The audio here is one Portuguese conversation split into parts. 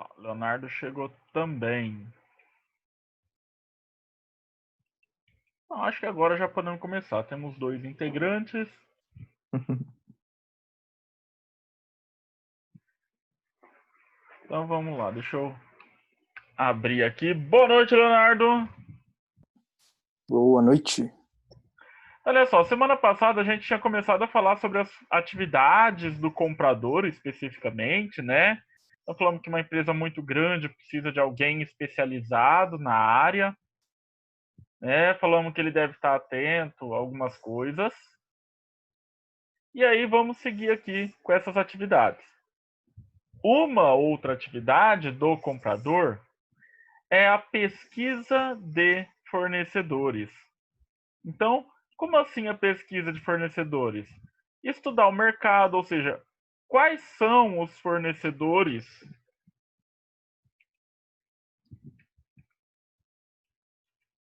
lá, Leonardo chegou também. Acho que agora já podemos começar. Temos 2 integrantes. Então vamos lá, deixa eu abrir aqui. Boa noite, Leonardo. Boa noite. Olha só, semana passada a gente tinha começado a falar sobre as atividades do comprador especificamente, né? Então falamos que uma empresa muito grande precisa de alguém especializado na área, né? Falamos que ele deve estar atento a algumas coisas. E aí vamos seguir aqui com essas atividades. Uma outra atividade do comprador é a pesquisa de fornecedores. Então, como assim a pesquisa de fornecedores? Estudar o mercado, ou seja, quais são os fornecedores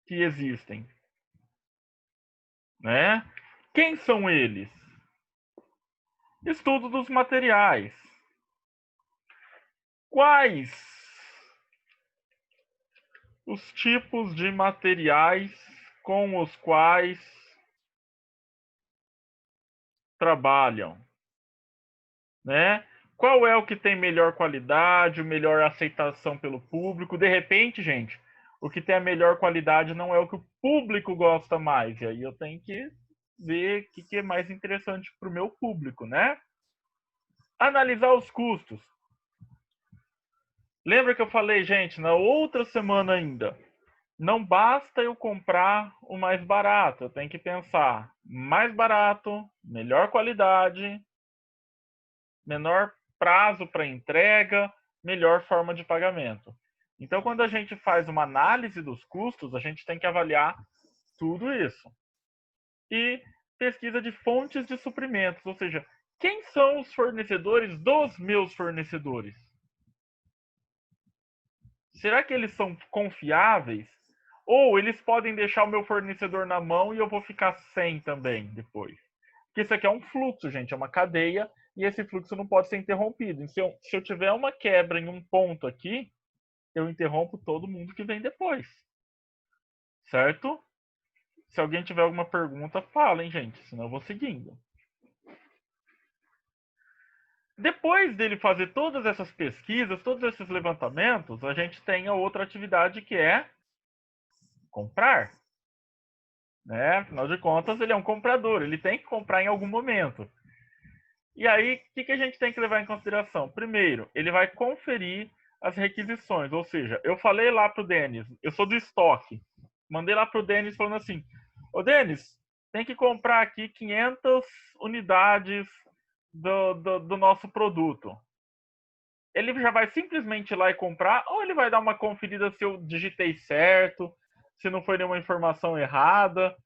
que existem, né? Quem são eles? Estudo dos materiais. Quais os tipos de materiais com os quais trabalham, né? Qual é o que tem melhor qualidade, melhor aceitação pelo público? De repente, gente, o que tem a melhor qualidade não é o que o público gosta mais. E aí eu tenho que ver o que é mais interessante para o meu público, né? Analisar os custos. Lembra que eu falei, gente, na outra semana ainda, não basta eu comprar o mais barato, eu tenho que pensar mais barato, melhor qualidade, menor prazo para entrega, melhor forma de pagamento. Então, quando a gente faz uma análise dos custos, a gente tem que avaliar tudo isso. E pesquisa de fontes de suprimentos, ou seja, quem são os fornecedores dos meus fornecedores? Será que eles são confiáveis? Ou eles podem deixar o meu fornecedor na mão e eu vou ficar sem também depois? Porque isso aqui é um fluxo, gente, é uma cadeia e esse fluxo não pode ser interrompido. Se eu tiver uma quebra em um ponto aqui, eu interrompo todo mundo que vem depois. Certo? Se alguém tiver alguma pergunta, falem, gente, senão eu vou seguindo. Depois dele fazer todas essas pesquisas, todos esses levantamentos, a gente tem a outra atividade que é comprar. Né? Afinal de contas, ele é um comprador, ele tem que comprar em algum momento. E aí, o que a gente tem que levar em consideração? Primeiro, ele vai conferir as requisições, ou seja, eu falei lá para o Denis, eu sou do estoque, mandei lá para o Denis falando assim, ô Denis, tem que comprar aqui 500 unidades do nosso produto. Ele já vai simplesmente ir lá e comprar, ou ele vai dar uma conferida se eu digitei certo, se não foi nenhuma informação errada.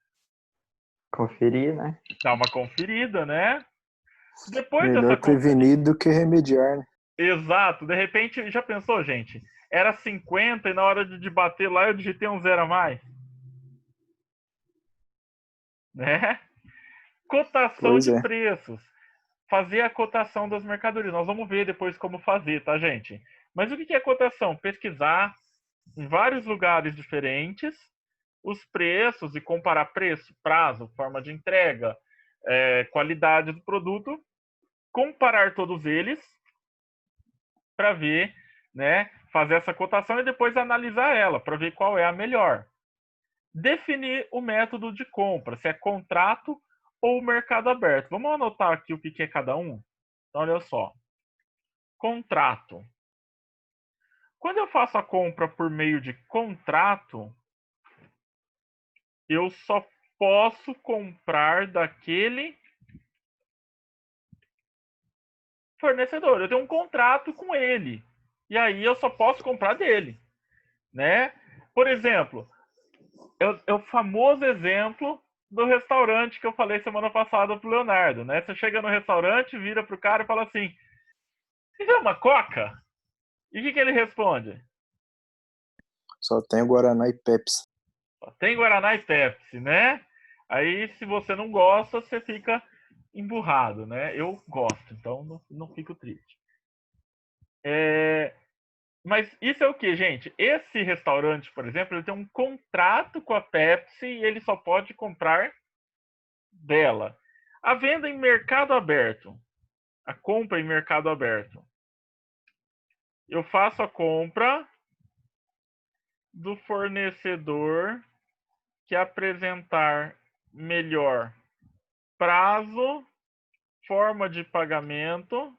Conferir, né? Dá uma conferida, né? Depois dessa Melhor conferida. prevenir do que remediar, né? Exato, de repente, já pensou, gente? Era 50 e na hora de bater lá eu digitei um zero a mais. Né? Cotação Pois de é. preços. Fazer a cotação das mercadorias. Nós vamos ver depois como fazer, tá, gente? Mas o que é cotação? Pesquisar em vários lugares diferentes os preços e comparar preço, prazo, forma de entrega, qualidade do produto, comparar todos eles para ver, né, fazer essa cotação e depois analisar ela para ver qual é a melhor. Definir o método de compra, se é contrato ou mercado aberto. Vamos anotar aqui o que é cada um? Então, olha só. Contrato. Quando eu faço a compra por meio de contrato, eu só posso comprar daquele fornecedor. Eu tenho um contrato com ele. E aí eu só posso comprar dele, né? Por exemplo, é o famoso exemplo do restaurante que eu falei semana passada pro Leonardo, né? Você chega no restaurante, vira pro cara e fala assim: "Você quer uma coca?" E o que ele responde? Só tem o Guaraná e Pepsi. Só tem Guaraná e Pepsi, né? Aí, se você não gosta, você fica emburrado, né? Eu gosto, então não fico triste. Mas isso é o que, gente? Esse restaurante, por exemplo, ele tem um contrato com a Pepsi e ele só pode comprar dela. A venda em mercado aberto, a compra em mercado aberto. Eu faço a compra do fornecedor que apresentar melhor prazo, forma de pagamento,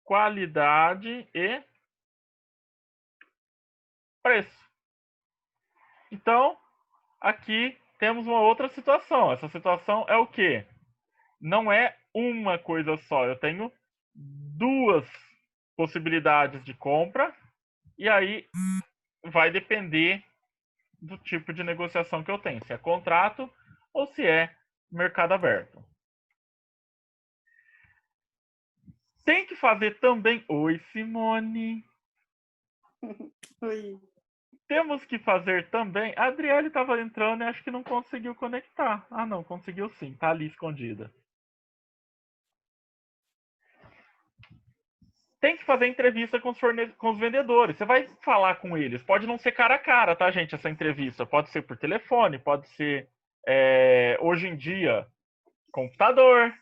qualidade e preço. Então, aqui temos uma outra situação. Essa situação é o quê? Não é uma coisa só. Eu tenho duas possibilidades de compra e aí vai depender do tipo de negociação que eu tenho, se é contrato ou se é mercado aberto. Tem que fazer também. Oi, Simone. Oi. Temos que fazer também. A Adriele estava entrando e acho que não conseguiu conectar. Ah, não, conseguiu sim, tá ali escondida. Tem que fazer entrevista com os vendedores. Você vai falar com eles. Pode não ser cara a cara, tá, gente? Essa entrevista. Pode ser por telefone, pode ser hoje em dia computador,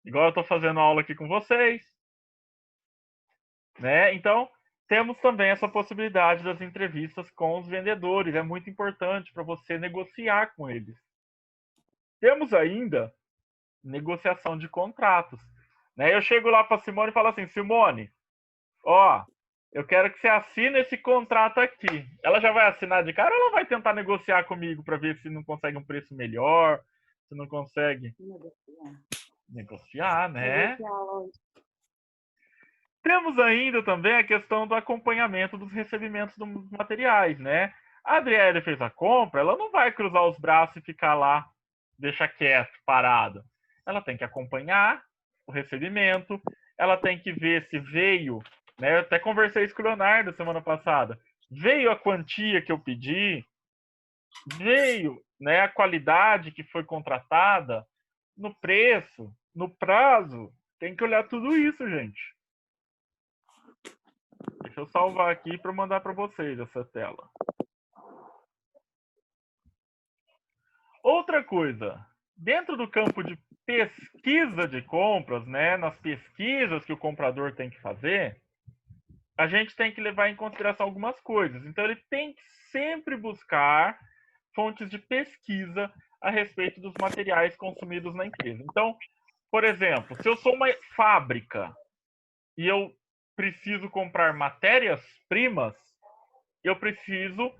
igual eu estou fazendo aula aqui com vocês. Né? Então, temos também essa possibilidade das entrevistas com os vendedores. É muito importante para você negociar com eles. Temos ainda negociação de contratos. Né? Eu chego lá para a Simone e falo assim, Simone, ó, eu quero que você assine esse contrato aqui. Ela já vai assinar de cara ou ela vai tentar negociar comigo para ver se não consegue um preço melhor, se não consegue negociar, né? Temos ainda também a questão do acompanhamento dos recebimentos dos materiais, né? A Adriele fez a compra, ela não vai cruzar os braços e ficar lá, deixar quieto, parado. Ela tem que acompanhar o recebimento, ela tem que ver se veio, né? Eu até conversei isso com o Leonardo semana passada. Veio a quantia que eu pedi, veio, né, a qualidade que foi contratada, no preço, no prazo. Tem que olhar tudo isso, gente. Deixa eu salvar aqui para mandar para vocês essa tela. Outra coisa, dentro do campo de pesquisa de compras, né, nas pesquisas que o comprador tem que fazer, a gente tem que levar em consideração algumas coisas. Então, ele tem que sempre buscar fontes de pesquisa a respeito dos materiais consumidos na empresa. Então, por exemplo, se eu sou uma fábrica e eu preciso comprar matérias-primas, eu preciso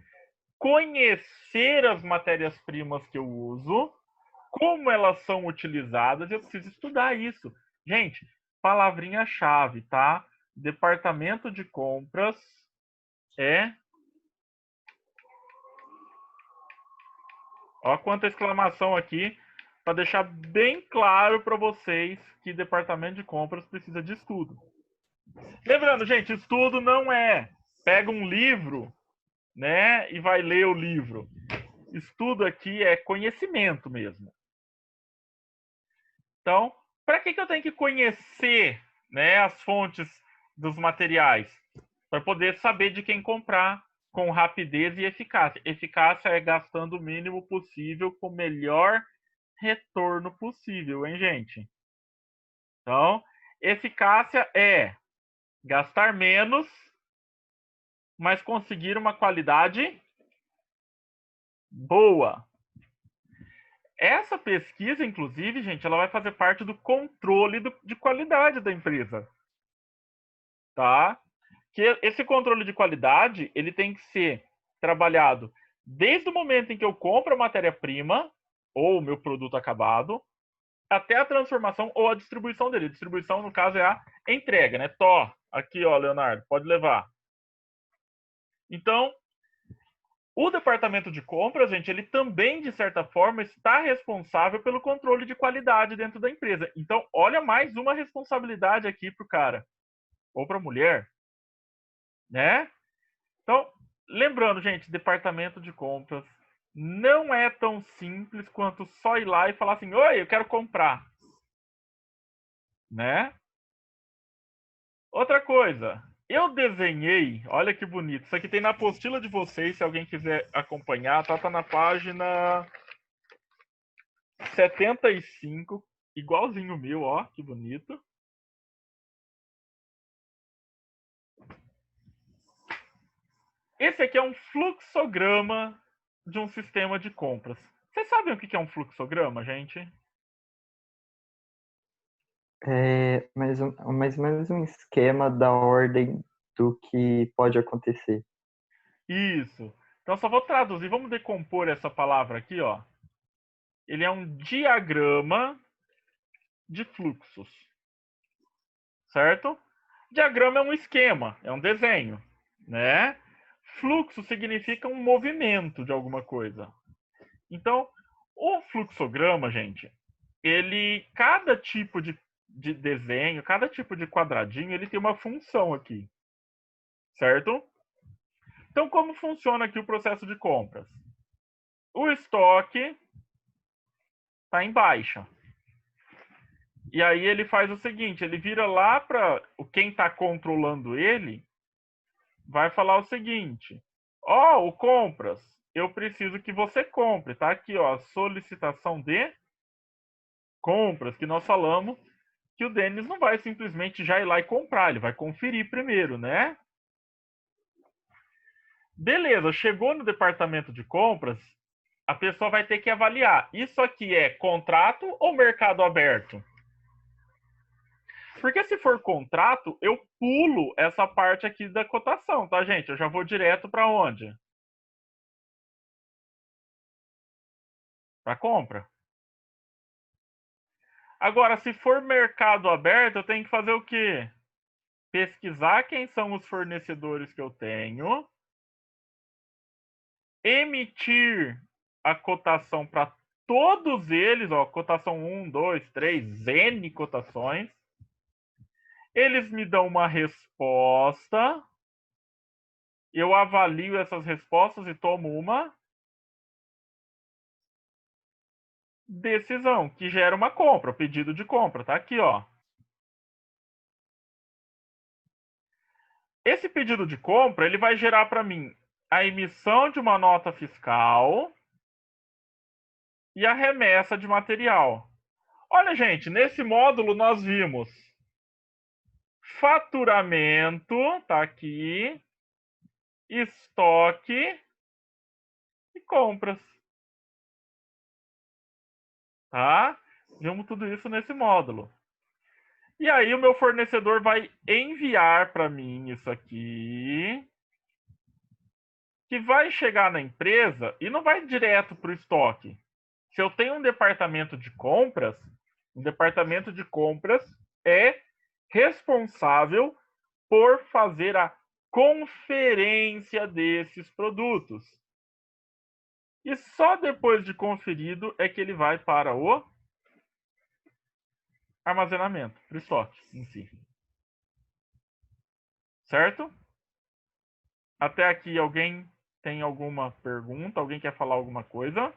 conhecer as matérias-primas que eu uso, como elas são utilizadas, eu preciso estudar isso. Gente, palavrinha-chave, tá? Departamento de compras é. Ó, quanta exclamação aqui, para deixar bem claro para vocês que departamento de compras precisa de estudo. Lembrando, gente, estudo não é pega um livro, né, e vai ler o livro. Estudo aqui é conhecimento mesmo. Então, para que eu tenho que conhecer, né, as fontes dos materiais? Para poder saber de quem comprar com rapidez e eficácia. Eficácia é gastando o mínimo possível com o melhor retorno possível, hein, gente? Então, eficácia é gastar menos, mas conseguir uma qualidade boa. Essa pesquisa, inclusive, gente, ela vai fazer parte do controle de qualidade da empresa. Tá? Que esse controle de qualidade, ele tem que ser trabalhado desde o momento em que eu compro a matéria-prima ou o meu produto acabado, até a transformação ou a distribuição dele. A distribuição, no caso, é a entrega, né? Tó, aqui, ó, Leonardo, pode levar. Então, o departamento de compras, gente, ele também, de certa forma, está responsável pelo controle de qualidade dentro da empresa. Então, olha mais uma responsabilidade aqui para o cara ou para a mulher, né? Então, lembrando, gente, departamento de compras não é tão simples quanto só ir lá e falar assim, oi, eu quero comprar, né? Outra coisa, Eu desenhei, olha que bonito. Isso aqui tem na apostila de vocês, se alguém quiser acompanhar, tá na página 75, igualzinho o meu, ó, que bonito. Esse aqui é um fluxograma de um sistema de compras. Vocês sabem o que é um fluxograma, gente? É mais ou menos um esquema da ordem do que pode acontecer. Isso. Então só vou traduzir, vamos decompor essa palavra aqui, ó. Ele é um diagrama de fluxos. Certo? Diagrama é um esquema, é um desenho, né? Fluxo significa um movimento de alguma coisa. Então, o fluxograma, gente, cada tipo de desenho, cada tipo de quadradinho, ele tem uma função aqui, certo? Então, como funciona aqui o processo de compras? O estoque está em baixa. E aí ele faz o seguinte, ele vira lá para quem está controlando ele, vai falar o seguinte, ó, o compras, eu preciso que você compre, tá aqui, ó, solicitação de compras, que nós falamos que o Denis não vai simplesmente já ir lá e comprar, ele vai conferir primeiro, né? Beleza, chegou no departamento de compras, a pessoa vai ter que avaliar, isso aqui é contrato ou mercado aberto? Porque se for contrato, eu pulo essa parte aqui da cotação, tá, gente? Eu já vou direto para onde? Para compra. Agora, se for mercado aberto, eu tenho que fazer o quê? Pesquisar quem são os fornecedores que eu tenho, emitir a cotação para todos eles, ó, cotação 1, 2, 3, N cotações. Eles me dão uma resposta, eu avalio essas respostas e tomo uma decisão, que gera uma compra, pedido de compra, tá aqui, ó. Esse pedido de compra, ele vai gerar para mim a emissão de uma nota fiscal e a remessa de material. Olha, gente, nesse módulo nós vimos faturamento, tá aqui, estoque e compras. Tá? Vimos tudo isso nesse módulo. E aí o meu fornecedor vai enviar para mim isso aqui, que vai chegar na empresa e não vai direto para o estoque. Se eu tenho um departamento de compras, o departamento de compras é responsável por fazer a conferência desses produtos. E só depois de conferido é que ele vai para o armazenamento, para o estoque em si. Certo? Até aqui alguém tem alguma pergunta? Alguém quer falar alguma coisa?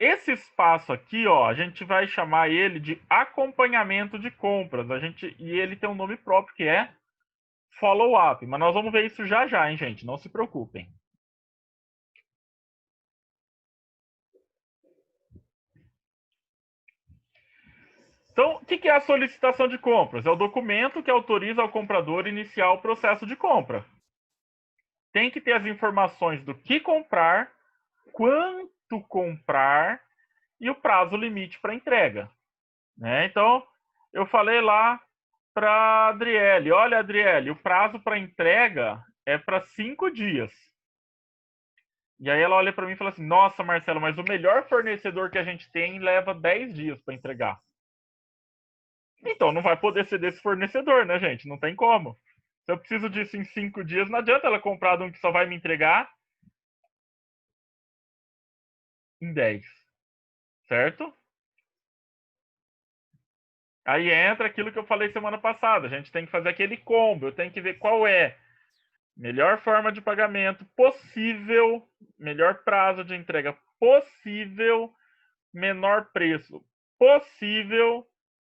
Esse espaço aqui, ó, a gente vai chamar ele de acompanhamento de compras. E ele tem um nome próprio que é follow-up. Mas nós vamos ver isso já já, hein, gente? Não se preocupem. Então, o que é a solicitação de compras? É o documento que autoriza ao comprador a iniciar o processo de compra. Tem que ter as informações do que comprar, quanto comprar e o prazo limite para entrega. Né? Então, eu falei lá para a Adriele, olha, Adriele, o prazo para entrega é para 5 dias. E aí ela olha para mim e fala assim, nossa, Marcelo, mas o melhor fornecedor que a gente tem leva 10 dias para entregar. Então não vai poder ser desse fornecedor, né, gente? Não tem como. Se eu preciso disso em 5 dias, não adianta ela comprar de um que só vai me entregar em 10. Certo? Aí entra aquilo que eu falei semana passada. A gente tem que fazer aquele combo. Eu tenho que ver qual é melhor forma de pagamento possível, melhor prazo de entrega possível, menor preço possível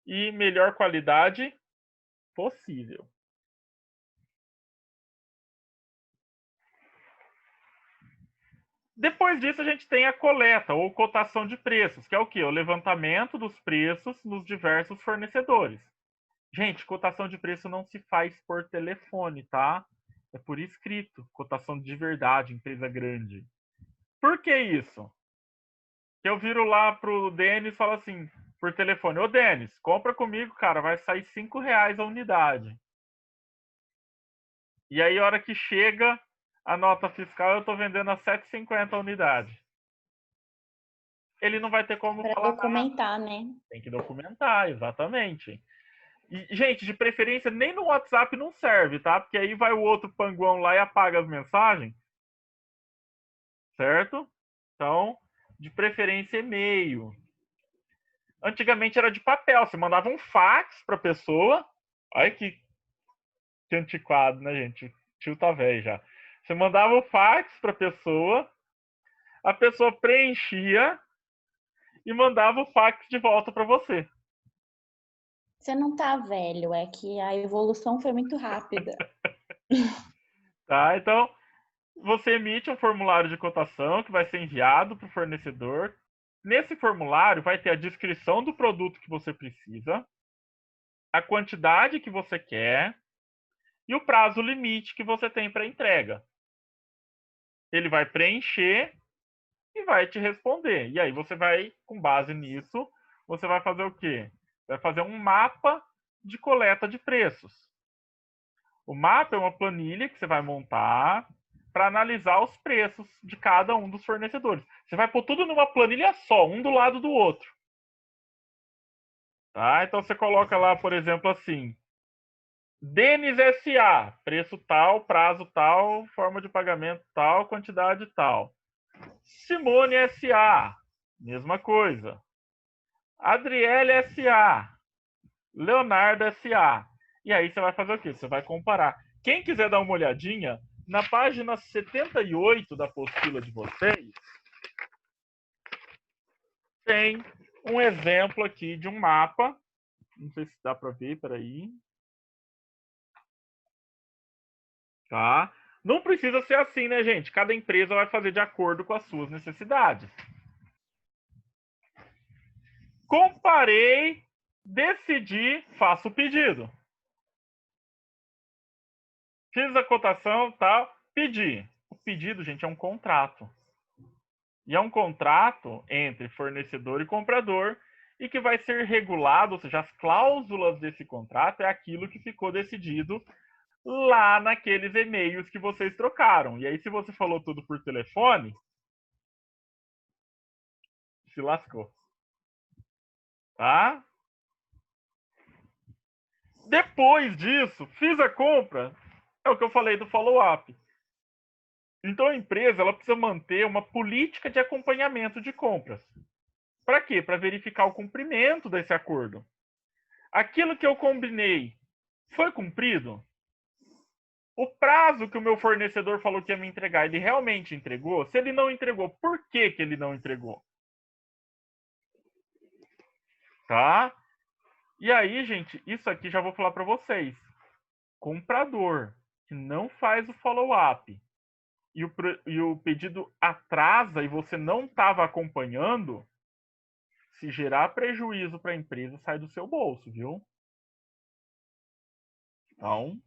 e melhor qualidade possível. Depois disso, a gente tem a coleta ou cotação de preços, que é o quê? O levantamento dos preços nos diversos fornecedores. Gente, cotação de preço não se faz por telefone, tá? É por escrito. Cotação de verdade, empresa grande. Por que isso? Eu viro lá pro Denis e falo assim, por telefone, ô Denis, compra comigo, cara, vai sair R$ 5 a unidade. E aí, a hora que chega a nota fiscal, eu tô vendendo a R$ 7,50 a unidade. Ele não vai ter como Para falar documentar, nada. né? Tem que documentar, exatamente. E, gente, de preferência, nem no WhatsApp não serve, tá? Porque aí vai o outro panguão lá e apaga as mensagens. Certo? Então, de preferência, e-mail. Antigamente era de papel. Você mandava um fax pra pessoa. Olha que antiquado, né, gente? O tio tá velho já. Você mandava o fax pra pessoa. A pessoa preenchia e mandava o fax de volta para você. Você não tá velho, é que a evolução foi muito rápida. Tá? Então, você emite um formulário de cotação que vai ser enviado para o fornecedor. Nesse formulário vai ter a descrição do produto que você precisa, a quantidade que você quer e o prazo limite que você tem para entrega. Ele vai preencher e vai te responder. E aí você vai, com base nisso, você vai fazer o quê? Vai fazer um mapa de coleta de preços. O mapa é uma planilha que você vai montar para analisar os preços de cada um dos fornecedores. Você vai pôr tudo numa planilha só, um do lado do outro. Tá? Então você coloca lá, por exemplo, assim: Denis SA, preço tal, prazo tal, forma de pagamento tal, quantidade tal. Simone SA, mesma coisa. Adriele SA, Leonardo SA. E aí você vai fazer o quê? Você vai comparar. Quem quiser dar uma olhadinha, na página 78 da apostila de vocês, tem um exemplo aqui de um mapa. Não sei se dá para ver, peraí. Tá? Não precisa ser assim, né, gente? Cada empresa vai fazer de acordo com as suas necessidades. Comparei, decidi, faço o pedido. Fiz a cotação, tal, pedi. O pedido, gente, é um contrato. E é um contrato entre fornecedor e comprador e que vai ser regulado, ou seja, as cláusulas desse contrato é aquilo que ficou decidido lá naqueles e-mails que vocês trocaram. E aí, se você falou tudo por telefone, se lascou. Tá? Depois disso, fiz a compra. É o que eu falei do follow-up. Então a empresa ela precisa manter uma política de acompanhamento de compras. Para quê? Para verificar o cumprimento desse acordo. Aquilo que eu combinei foi cumprido? O prazo que o meu fornecedor falou que ia me entregar, ele realmente entregou? Se ele não entregou, por que ele não entregou? Tá? E aí, gente, isso aqui já vou falar para vocês. Comprador que não faz o follow-up e o pedido atrasa e você não estava acompanhando, se gerar prejuízo para a empresa, sai do seu bolso, viu? Então,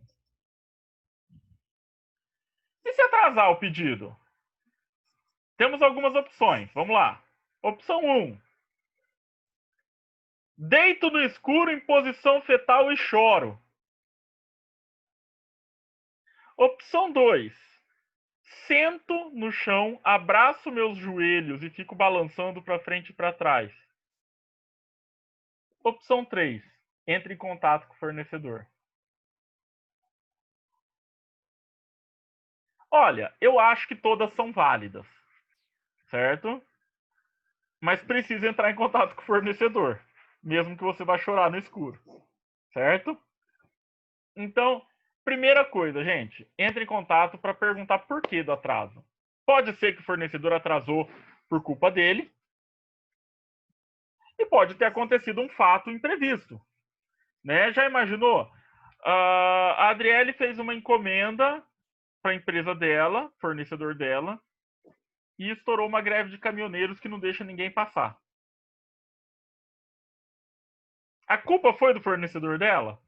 e se atrasar o pedido? Temos algumas opções. Vamos lá. Opção 1. Deito no escuro em posição fetal e choro. Opção 2. Sento no chão, abraço meus joelhos e fico balançando para frente e para trás. Opção 3. Entre em contato com o fornecedor. Olha, eu acho que todas são válidas, certo? Mas precisa entrar em contato com o fornecedor, mesmo que você vá chorar no escuro, certo? Então, primeira coisa, gente, entre em contato para perguntar por que do atraso. Pode ser que o fornecedor atrasou por culpa dele. e pode ter acontecido um fato imprevisto, né? Já imaginou? A Adriele fez uma encomenda para a empresa dela, fornecedor dela, e estourou uma greve de caminhoneiros que não deixa ninguém passar. A culpa foi do fornecedor dela?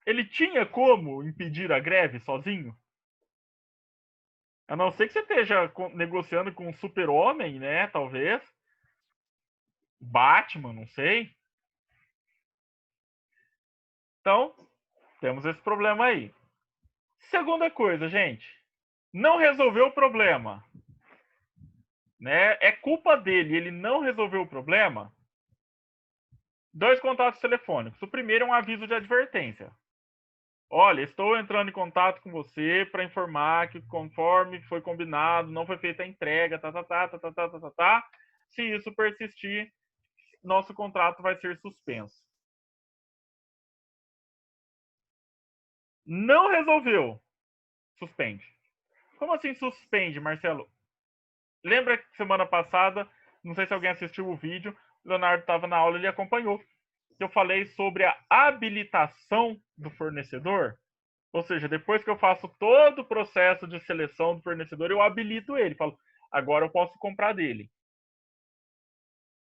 Ele tinha como impedir a greve sozinho? A não ser que você esteja negociando com um super-homem, né? Talvez. Batman, não sei. Então, temos esse problema aí. Segunda coisa, gente. Não resolveu o problema. Né? É culpa dele, ele não resolveu o problema. 2 contatos telefônicos. O primeiro é um aviso de advertência. Olha, estou entrando em contato com você para informar que conforme foi combinado, não foi feita a entrega, tá. Se isso persistir, nosso contrato vai ser suspenso. Não resolveu. Suspende. Como assim suspende, Marcelo? Lembra que semana passada, não sei se alguém assistiu o vídeo, o Leonardo estava na aula e ele acompanhou. Eu falei sobre a habilitação do fornecedor. Ou seja, depois que eu faço todo o processo de seleção do fornecedor, eu habilito ele. Falo, agora eu posso comprar dele.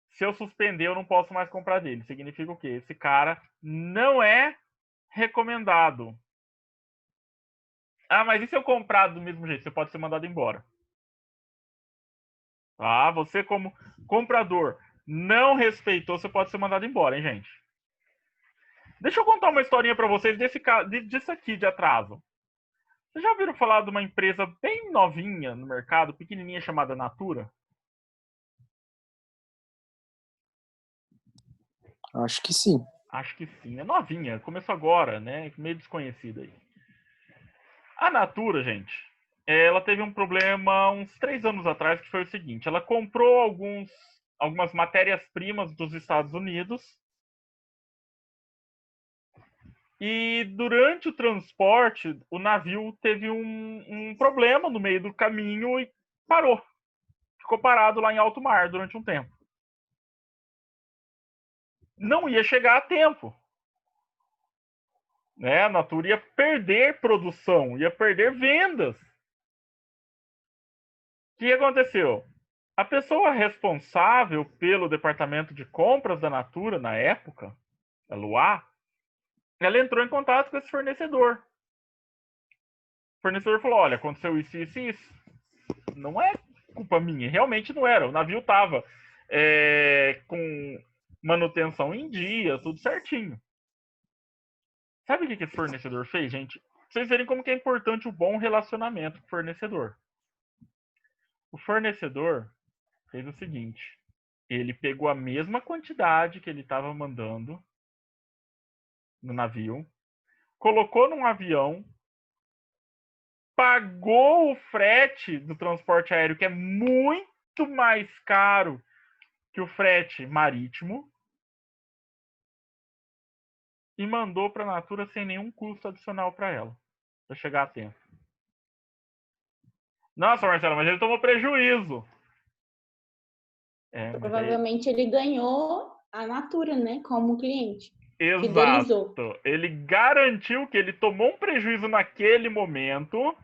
Se eu suspender, eu não posso mais comprar dele. Significa o quê? Esse cara não é recomendado. Ah, mas e se eu comprar do mesmo jeito? Você pode ser mandado embora. Tá? Você, como comprador, não respeitou, você pode ser mandado embora, hein, gente? Deixa eu contar uma historinha para vocês disso aqui de atraso. Vocês já ouviram falar de uma empresa bem novinha no mercado, pequenininha, chamada Natura? Acho que sim. Acho que sim. É novinha. Começou agora, né? Meio desconhecida aí. A Natura, gente, ela teve um problema uns 3 anos atrás, que foi o seguinte. Ela comprou algumas matérias-primas dos Estados Unidos e durante o transporte, o navio teve um problema no meio do caminho e parou. Ficou parado lá em alto mar durante um tempo. Não ia chegar a tempo. Né? A Natura ia perder produção, ia perder vendas. O que aconteceu? A pessoa responsável pelo departamento de compras da Natura na época, a Luá, ela entrou em contato com esse fornecedor. O fornecedor falou: olha, aconteceu isso, isso e isso. Não é culpa minha, realmente não era. O navio estava com manutenção em dia, tudo certinho. Sabe o que esse fornecedor fez, gente? Pra vocês verem como que é importante o bom relacionamento com o fornecedor. O fornecedor fez o seguinte: ele pegou a mesma quantidade que ele estava mandando no navio, colocou num avião, pagou o frete do transporte aéreo, que é muito mais caro que o frete marítimo, e mandou para a Natura sem nenhum custo adicional para ela, para chegar a tempo. Nossa, Marcelo, mas ele tomou prejuízo. Provavelmente ele ganhou a Natura, né, como cliente. Exato. Fidelizou. Ele garantiu que ele tomou um prejuízo naquele momento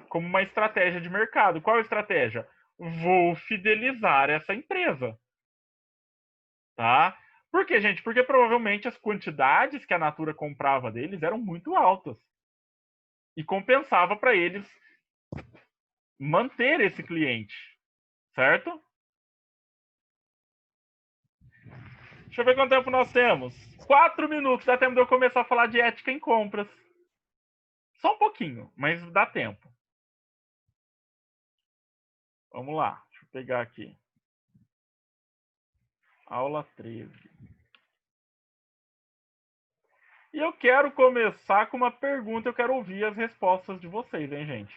como uma estratégia de mercado. Qual a estratégia? Vou fidelizar essa empresa. Tá? Por quê, gente? Porque provavelmente as quantidades que a Natura comprava deles eram muito altas. E compensava para eles manter esse cliente. Certo? Deixa eu ver quanto tempo nós temos. 4 minutos. Dá tempo de eu começar a falar de ética em compras. Só um pouquinho, mas dá tempo. Vamos lá. Deixa eu pegar aqui. Aula 13. E eu quero começar com uma pergunta. Eu quero ouvir as respostas de vocês, hein, gente?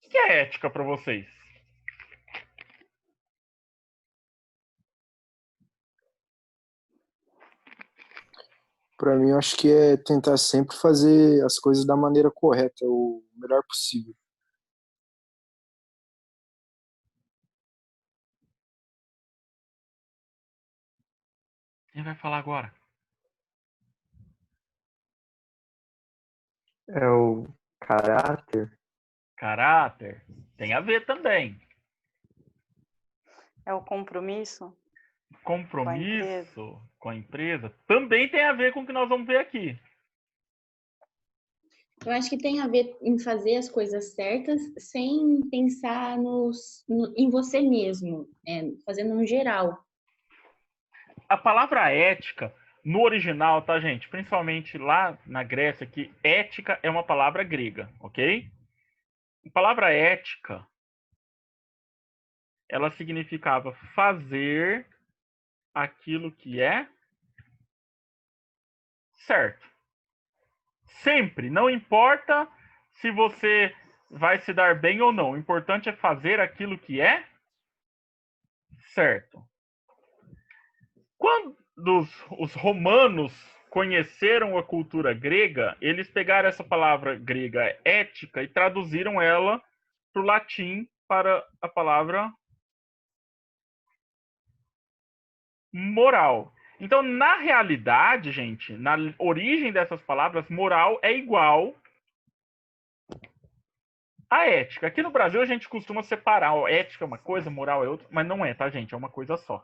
O que é ética para vocês? Para mim, eu acho que é tentar sempre fazer as coisas da maneira correta, o melhor possível. Quem vai falar agora? É o caráter. Caráter. Tem a ver também. É o compromisso com a empresa. Compromisso com a empresa também tem a ver com o que nós vamos ver aqui. Eu acho que tem a ver em fazer as coisas certas sem pensar em você mesmo, fazendo no geral. A palavra ética, no original, tá, gente? Principalmente lá na Grécia, que ética é uma palavra grega, ok? A palavra ética, ela significava fazer aquilo que é certo. Sempre, não importa se você vai se dar bem ou não. O importante é fazer aquilo que é certo. Quando os romanos conheceram a cultura grega, eles pegaram essa palavra grega ética e traduziram ela para o latim para a palavra moral. Então, na realidade, gente, na origem dessas palavras, moral é igual a ética. Aqui no Brasil a gente costuma separar, ó, ética é uma coisa, moral é outra, mas não é, tá, gente? É uma coisa só.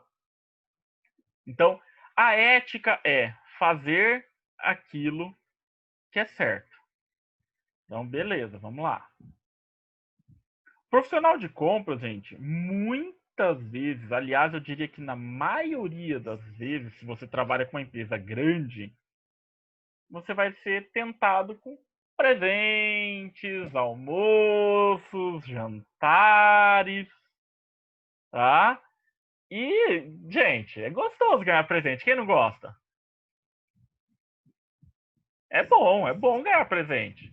Então, a ética é fazer aquilo que é certo. Então, beleza, vamos lá. Profissional de compras, gente, muitas vezes, aliás, eu diria que na maioria das vezes, se você trabalha com uma empresa grande, você vai ser tentado com presentes, almoços, jantares, tá? E, gente, é gostoso ganhar presente. Quem não gosta? É bom ganhar presente.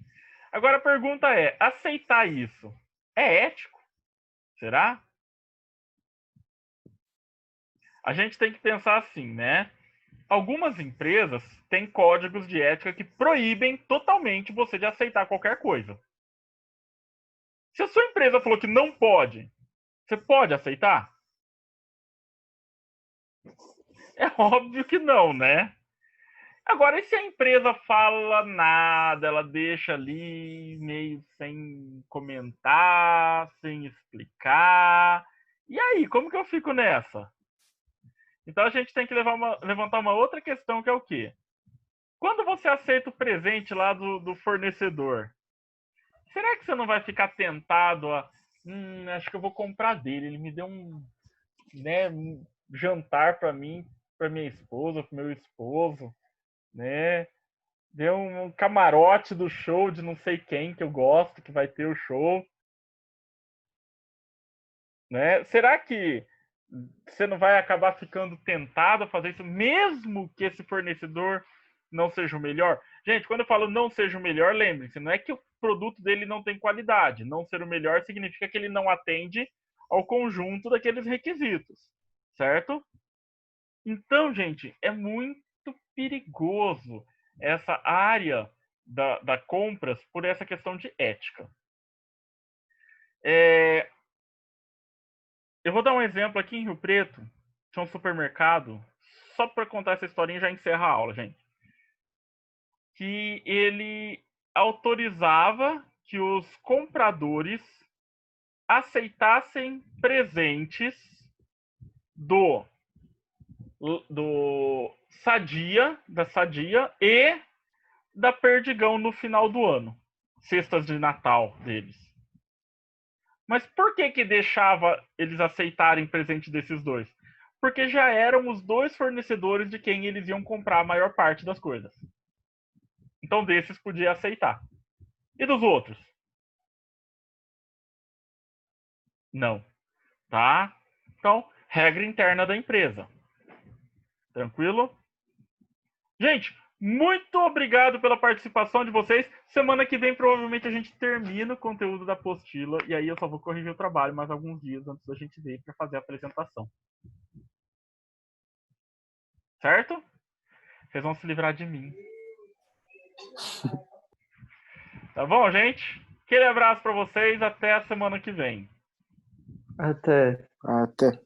Agora a pergunta é: aceitar isso é ético? Será? A gente tem que pensar assim, né? Algumas empresas têm códigos de ética que proíbem totalmente você de aceitar qualquer coisa. Se a sua empresa falou que não pode, você pode aceitar? É óbvio que não, né? Agora, e se a empresa fala nada, ela deixa ali meio sem comentar, sem explicar? E aí, como que eu fico nessa? Então a gente tem que levantar uma outra questão, que é o quê? Quando você aceita o presente lá do fornecedor, será que você não vai ficar tentado a... acho que eu vou comprar dele, ele me deu um jantar para mim, para minha esposa, para meu esposo, né? Deu um camarote do show de não sei quem que eu gosto, que vai ter o show. Né? Será que você não vai acabar ficando tentado a fazer isso, mesmo que esse fornecedor não seja o melhor? Gente, quando eu falo não seja o melhor, lembre-se, não é que o produto dele não tem qualidade. Não ser o melhor significa que ele não atende ao conjunto daqueles requisitos, certo? Então, gente, é muito perigoso essa área da compras por essa questão de ética. Eu vou dar um exemplo aqui em Rio Preto. Tinha um supermercado, só para contar essa historinha e já encerra a aula, gente. Que ele autorizava que os compradores aceitassem presentes do Sadia, da Sadia e da Perdigão no final do ano. Cestas de Natal deles. Mas por que deixava eles aceitarem presente desses dois? Porque já eram os dois fornecedores de quem eles iam comprar a maior parte das coisas. Então desses podia aceitar. E dos outros? Não. Tá? Então, regra interna da empresa. Tranquilo? Gente, muito obrigado pela participação de vocês. Semana que vem, provavelmente, a gente termina o conteúdo da apostila. E aí eu só vou corrigir o trabalho mais alguns dias antes da gente vir para fazer a apresentação. Certo? Vocês vão se livrar de mim. Tá bom, gente? Aquele abraço para vocês. Até a semana que vem. Até. Até.